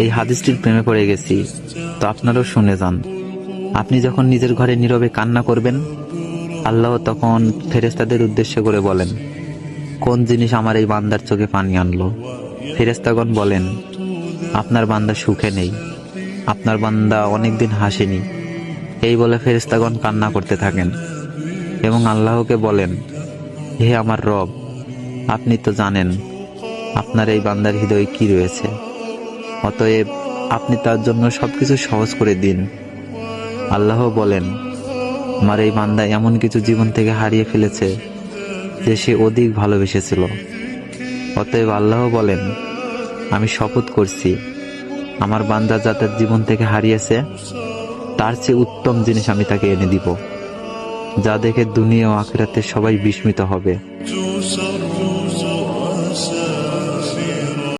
এই হাদিসটির প্রেমে পড়ে গেছি, তো আপনারাও শুনে যান। আপনি যখন নিজের ঘরে নীরবে কান্না করবেন, আল্লাহ তখন ফেরেশতাদের উদ্দেশ্য করে বলেন, কোন জিনিস আমার এই বান্দার চোখে পানি আনলো? ফেরেশতাগণ বলেন, আপনার বান্দা সুখে নেই, আপনার বান্দা অনেকদিন হাসেনি। এই বলে ফেরেশতাগণ কান্না করতে থাকেন এবং আল্লাহকে বলেন, হে আমার রব, আপনি তো জানেন আপনার এই বান্দার হৃদয়ে কি রয়েছে, অতএব আপনি তার জন্য সবকিছু সহজ করে দিন। আল্লাহ বলেন, আমার এই বান্দা এমন কিছু জীবন থেকে হারিয়ে ফেলেছে যে সে অধিক ভালোবেসেছিল। অতএব আল্লাহ বলেন, আমি শপথ করছি, আমার বান্দা যা তার জীবন থেকে হারিয়েছে তার চেয়ে উত্তম জিনিস আমি তাকে এনে দিব, যা দেখে দুনিয়া ও আখিরাতে সবাই বিস্মিত হবে।